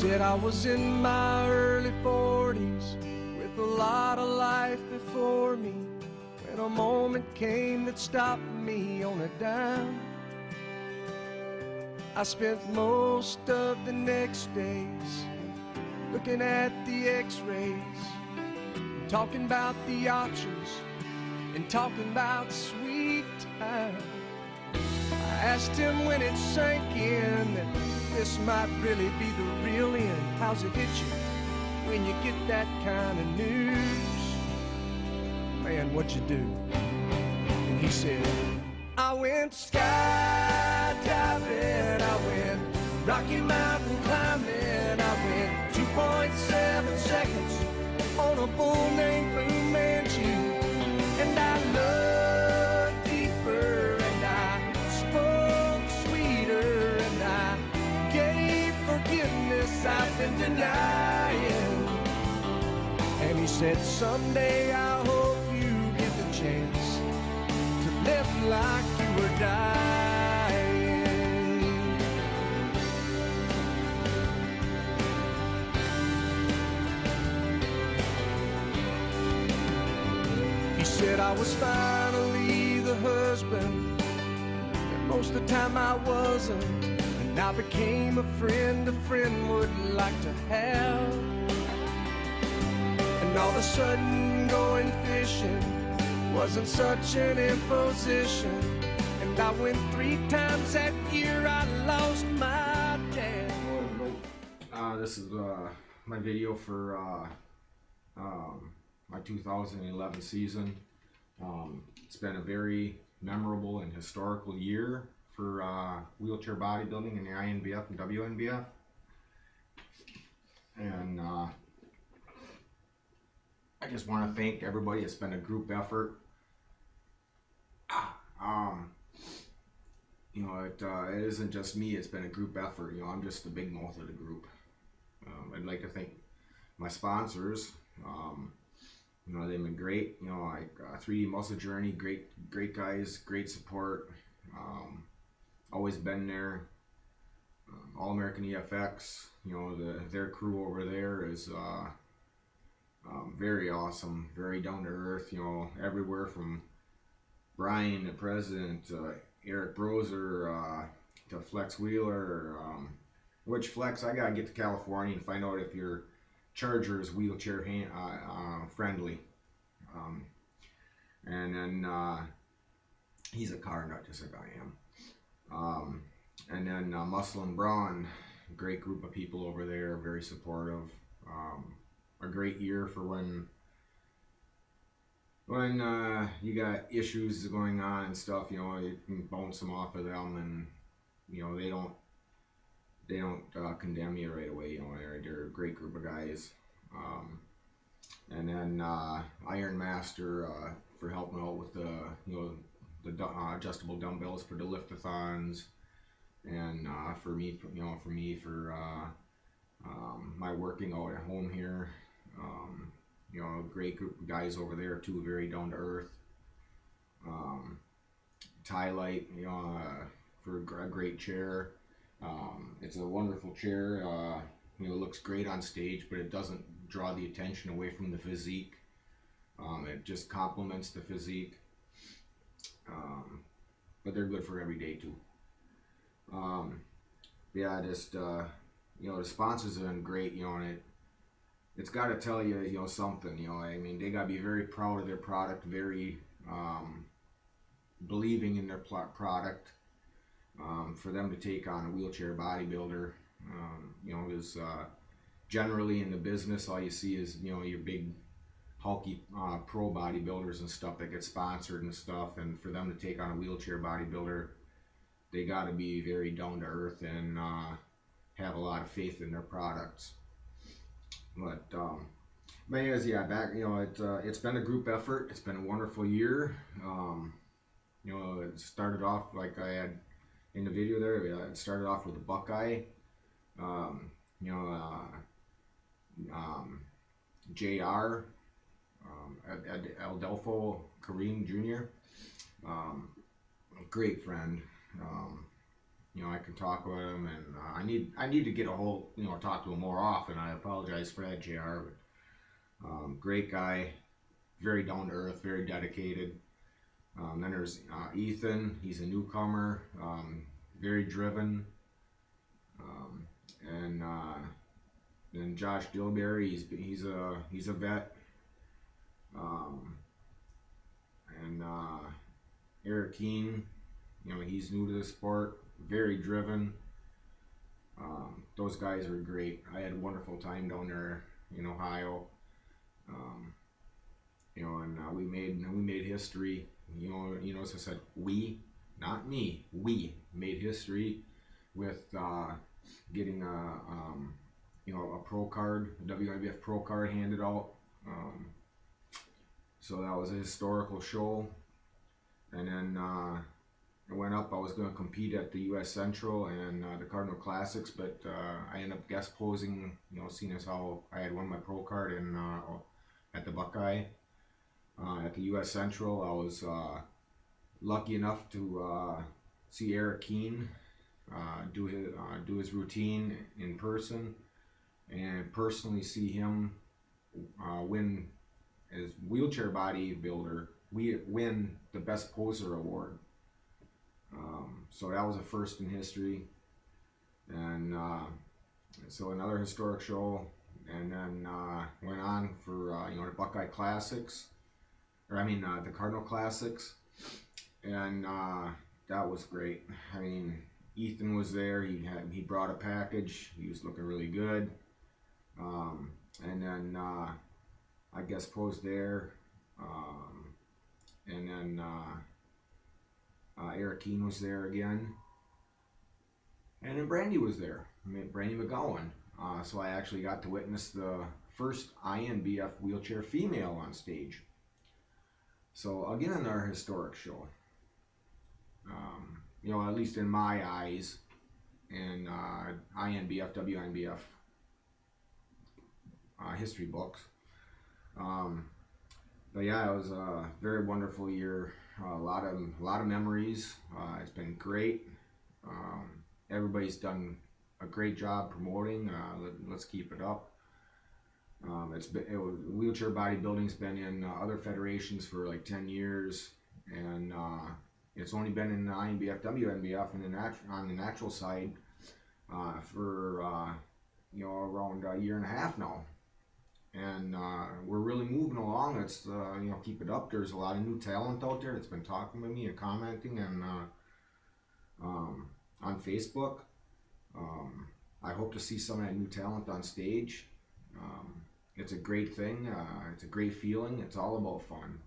said I was in my early 40s with a lot of life before me, when a moment came that stopped me on a dime. I spent most of the next days looking at the x-rays, talking about the options and talking about sweet time. I asked him when it sank in that this might really be the real end. How's it hit you when you get that kind of news? Man, what'd you do? And he said, I went skydiving, I went Rocky Mountain climbing, I went 2.7 seconds on a bull named Blue Manchu, and I looked deeper and I spoke sweeter and I gave forgiveness I've been denying. And he said, someday I hope you get the chance to live like you were dying. He said I was finally the husband that most of the time I wasn't, and I became a friend would like to have. And all of a sudden going fishing wasn't such an imposition, and I went 3 times that year. I lost my dad. This is my video for my 2011 season. It's been a very memorable and historical year for wheelchair bodybuilding in the INBF and WNBF. And I just want to thank everybody. It's been a group effort. You know, it isn't just me, it's been a group effort. You know, I'm just the big mouth of the group. I'd like to thank my sponsors. You know, they've been great. You know, like 3D Muscle Journey, great guys, great support. Always been there. All American EFX, you know, their crew over there is very awesome, very down to earth. You know, everywhere from Brian, the president, Eric Broser, to Flex Wheeler. Which Flex, I gotta get to California and find out if your charger is wheelchair friendly. And then he's a car nut just like I am. And then Muscle and Brawn, great group of people over there, very supportive. A great year for when you got issues going on and stuff. You know, you can bounce them off of them, and you know they don't condemn you right away. You know, they're a great group of guys. And then Iron Master for helping out with the adjustable dumbbells for the lift-a-thons, and for me for my working out at home here. You know, a great group of guys over there too, very down to earth. Tie Light, you know, for a great chair. It's a wonderful chair. You know, it looks great on stage, but it doesn't draw the attention away from the physique. It just complements the physique. But they're good for every day too. Yeah, just you know, the sponsors have been great. You know, and it's got to tell you, you know, something. You know, I mean, they got to be very proud of their product, very believing in their product. For them to take on a wheelchair bodybuilder, you know, is generally in the business, all you see is, you know, your big hulky pro bodybuilders and stuff that get sponsored and stuff. And for them to take on a wheelchair bodybuilder, they got to be very down to earth and have a lot of faith in their products. But anyways, yeah, you know, it's been a group effort. It's been a wonderful year. You know, it started off like I had in the video there. It started off with a Buckeye. You know, JR, Adelfo Kareem Jr., great friend. I can talk with him, and I need to get a hold, talk to him more often. I apologize for that, JR. But great guy, very down to earth, very dedicated. Then there's Ethan. He's a newcomer, very driven. And then Josh Dilberry. He's a vet. And Eric Keene. He's new to the sport. Very driven. Those guys are great. I had a wonderful time down there in Ohio. And we made history. As I said, we, not me, we made history with getting a pro card, a WNBF pro card handed out. So that was a historical show. And then I went up. I was going to compete at the U.S. Central and the Cardinal Classics, but I ended up guest posing. Seeing as how I had won my pro card in at the Buckeye. At the U.S. Central, I was lucky enough to see Eric Keene do his routine in person, and personally see him win as wheelchair bodybuilder. We win the Best Poser Award. So that was a first in history, and so another historic show, and then went on for the Buckeye Classics. The Cardinal Classics, and that was great. Ethan was there. He brought a package. He was looking really good. And then I guess posed there. And then Eric Keene was there again. And then Brandy was there. Brandy McGowan. So I actually got to witness the first INBF wheelchair female on stage. So again, another historic show. At least in my eyes, in INBF, WNBF history books. But yeah, it was a very wonderful year. A lot of memories. It's been great. Everybody's done a great job promoting. Let's keep it up. Wheelchair bodybuilding's been in other federations for like 10 years, and it's only been in the INBF, WNBF, and on the natural side for around a year and a half now, and we're really moving along. It's keep it up. There's a lot of new talent out there that's been talking with me and commenting, and on Facebook. I hope to see some of that new talent on stage. It's a great thing. It's a great feeling. It's all about fun.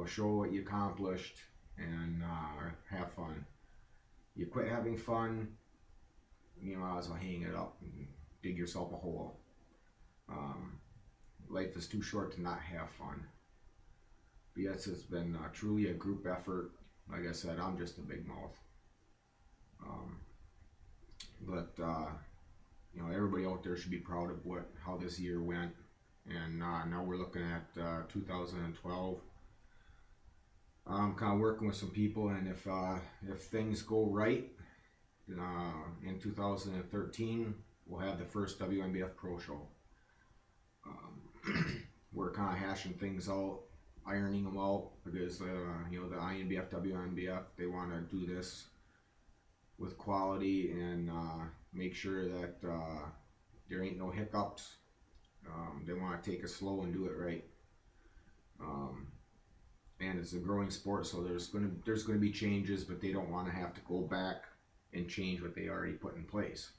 Show what you accomplished and have fun. You quit having fun, as well hang it up and dig yourself a hole. Life is too short to not have fun. But yes, it's been truly a group effort. Like I said, I'm just a big mouth. But everybody out there should be proud of how this year went, and now we're looking at 2012. I'm kind of working with some people, and if things go right, in 2013 we'll have the first WNBF Pro Show. We're kind of hashing things out, ironing them out, because the INBF, WNBF, they want to do this with quality and make sure that there ain't no hiccups. They want to take it slow and do it right. And it's a growing sport, so there's gonna be changes, but they don't want to have to go back and change what they already put in place.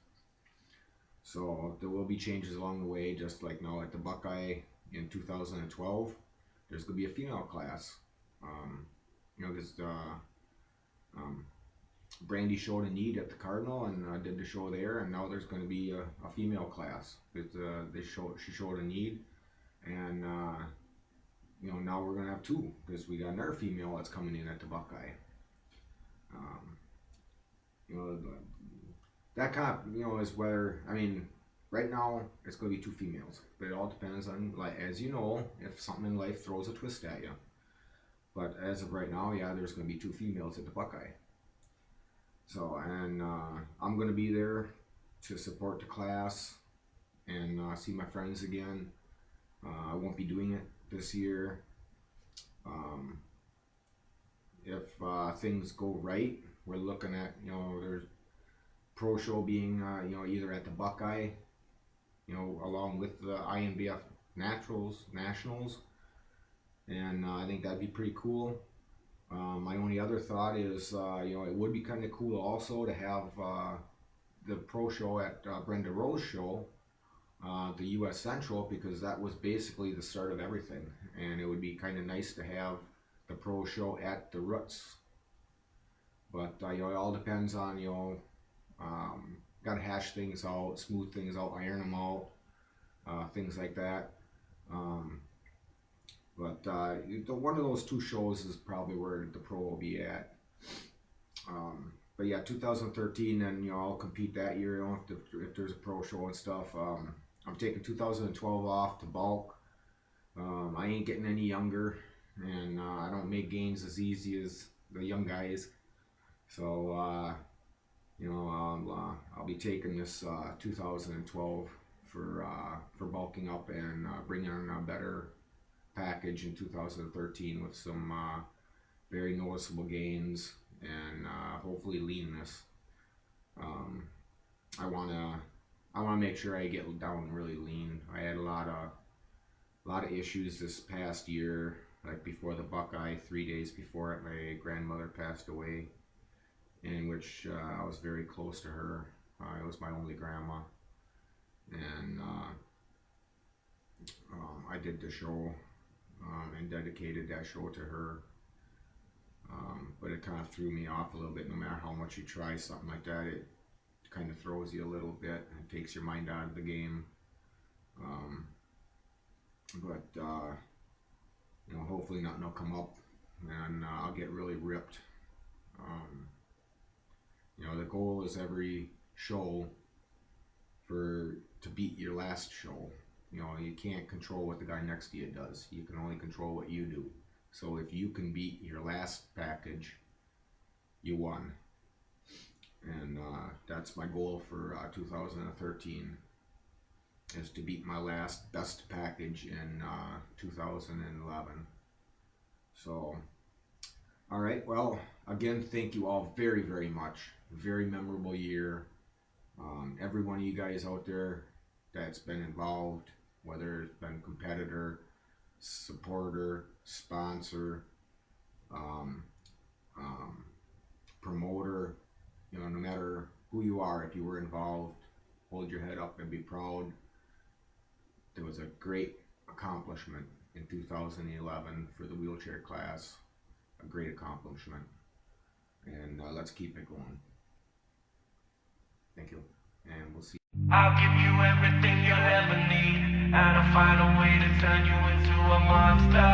So there will be changes along the way, just like now at the Buckeye in 2012. There's gonna be a female class. Brandy showed a need at the Cardinal and did the show there, and now there's going to be a female class. She showed a need, and now we're going to have two, because we got another female that's coming in at the Buckeye. That kind of is whether, right now it's going to be two females, but it all depends on, like, as you know, if something in life throws a twist at you. But as of right now, yeah, there's going to be two females at the Buckeye. So, and I'm going to be there to support the class and see my friends again. I won't be doing it this year. If things go right, we're looking at, there's pro show being, either at the Buckeye, along with the INBF Nationals, and I think that'd be pretty cool. My only other thought is, it would be kind of cool also to have the pro show at Brenda Rose show, the U.S. Central, because that was basically the start of everything, and it would be kind of nice to have the pro show at the Roots. But it all depends on, got to hash things out, smooth things out, iron them out, things like that. But one of those two shows is probably where the pro will be at. But yeah, 2013, and I'll compete that year. If there's a pro show and stuff. I'm taking 2012 off to bulk. I ain't getting any younger, and I don't make gains as easy as the young guys. So I'll be taking this 2012 for bulking up and bringing in a better package in 2013 with some very noticeable gains and hopefully leanness. I wanna make sure I get down really lean. I had a lot of issues this past year, like before the Buckeye, 3 days before it, my grandmother passed away, in which I was very close to her. It was my only grandma, and I did the show and dedicated that show to her. But it kind of threw me off a little bit. No matter how much you try something like that, it kind of throws you a little bit and takes your mind out of the game. But hopefully nothing will come up and I'll get really ripped. The goal is every show to beat your last show. You can't control what the guy next to you does. You can only control what you do. So if you can beat your last package, you won. And that's my goal for 2013, is to beat my last best package in 2011. So, all right, well, again, thank you all very, very much. Very memorable year. Every one of you guys out there that's been involved, whether it's been competitor, supporter, sponsor, promoter, no matter who you are, if you were involved, hold your head up and be proud. There was a great accomplishment in 2011 for the wheelchair class, a great accomplishment, and let's keep it going. Thank you, and we'll see. I'll give you everything you'll ever need, and I'll find a way to turn you into a monster.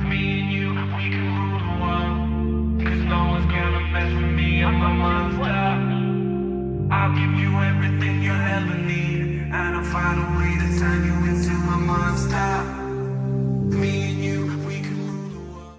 Me and you, we can rule the world, 'cause no one's gonna mess with me, I'm a monster. I'll give you everything you'll ever need, and I'll find a way to turn you into a monster.